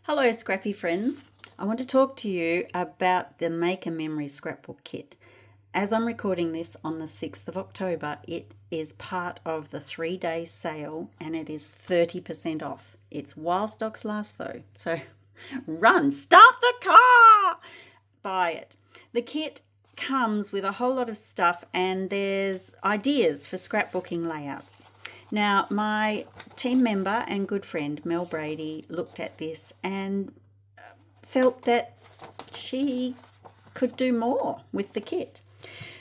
Hello scrappy friends, I want to talk to you about the Make a Memory Scrapbook Kit. As I'm recording this on the 6th of October, it is part of the 3-day sale and it is 30% off. It's while stocks last though, so run, start the car, buy it. The kit comes with a whole lot of stuff and there's ideas for scrapbooking layouts. Now, my team member and good friend, Mel Brady, looked at this and felt that she could do more with the kit.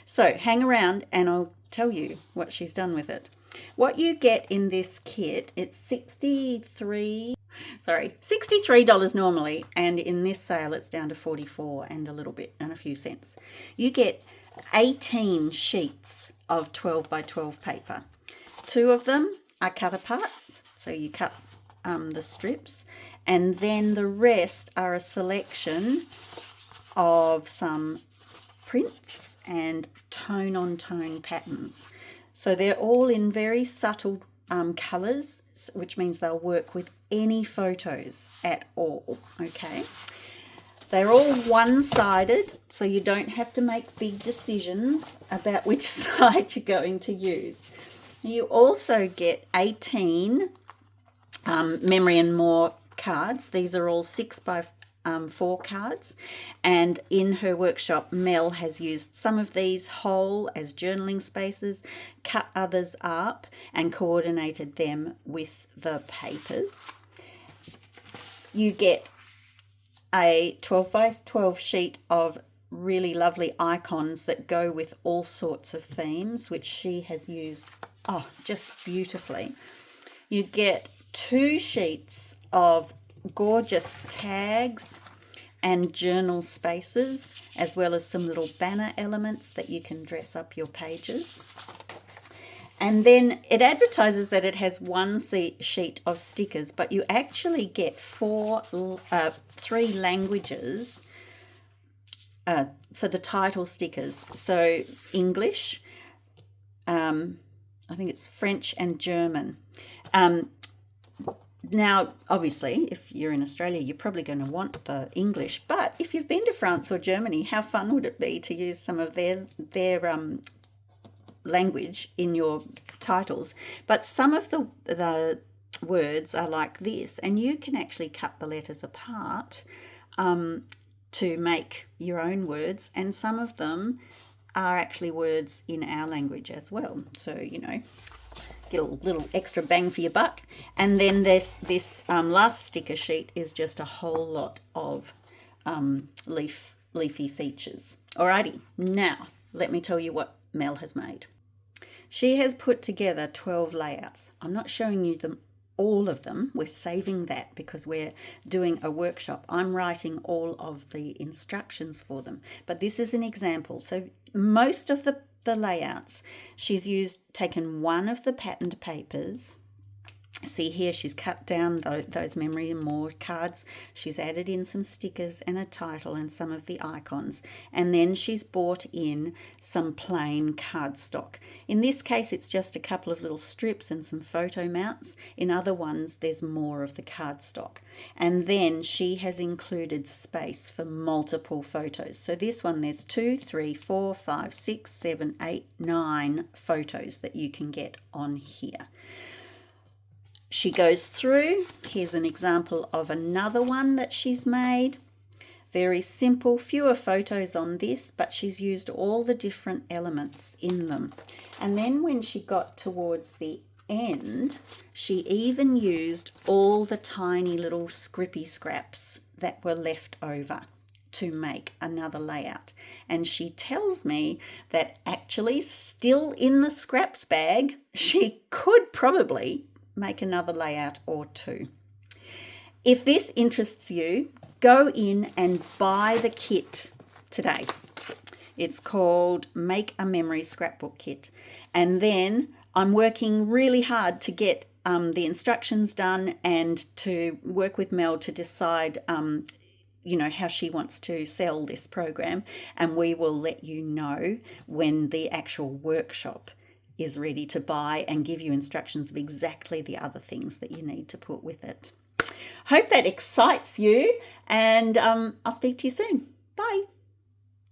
So hang around and I'll tell you what she's done with it. What you get in this kit, it's $63 normally, and in this sale it's down to $44 and a little bit and a few cents. You get 18 sheets of 12 by 12 paper. 2 of them are cut aparts, so you cut the strips, and then the rest are a selection of some prints and tone-on-tone patterns. So they're all in very subtle colours, which means they'll work with any photos at all, okay? They're all one-sided, so you don't have to make big decisions about which side you're going to use. You also get 18 Memory and More cards. These are all 6 by 4 cards, and in her workshop Mel has used some of these whole as journaling spaces, cut others up and coordinated them with the papers. You get a 12 by 12 sheet of really lovely icons that go with all sorts of themes, which she has used just beautifully. You get 2 sheets of gorgeous tags and journal spaces, as well as some little banner elements that you can dress up your pages. And then it advertises that it has 1 sheet of stickers, but you actually get 3 languages for the title stickers. So English, I think it's French and German. Now, obviously, if you're in Australia, you're probably going to want the English. But if you've been to France or Germany, how fun would it be to use some of their language in your titles? But some of the words are like this, and you can actually cut the letters apart to make your own words, and some of them are actually words in our language as well. So, you know, get a little extra bang for your buck. And then this last sticker sheet is just a whole lot of leafy features. Alrighty, now let me tell you what Mel has made. She has put together 12 layouts. I'm not showing you all of them. We're saving that because we're doing a workshop. I'm writing all of the instructions for them, but this is an example. So most of the layouts, she's taken one of the patterned papers. See here, she's cut down those Memory and More cards. She's added in some stickers and a title and some of the icons. And then she's bought in some plain cardstock. In this case, it's just a couple of little strips and some photo mounts. In other ones, there's more of the cardstock. And then she has included space for multiple photos. So this one, there's 2, 3, 4, 5, 6, 7, 8, 9 photos that you can get on here. She goes through, here's an example of another one that she's made. Very simple, fewer photos on this, but she's used all the different elements in them. And then when she got towards the end, she even used all the tiny little scrippy scraps that were left over to make another layout. And she tells me that actually still in the scraps bag, she could probably make another layout or 2. If this interests you, go in and buy the kit today. It's called Make a Memory Scrapbook Kit. And then I'm working really hard to get the instructions done and to work with Mel to decide how she wants to sell this program, and we will let you know when the actual workshop is ready to buy and give you instructions of exactly the other things that you need to put with it. Hope that excites you, and I'll speak to you soon. Bye.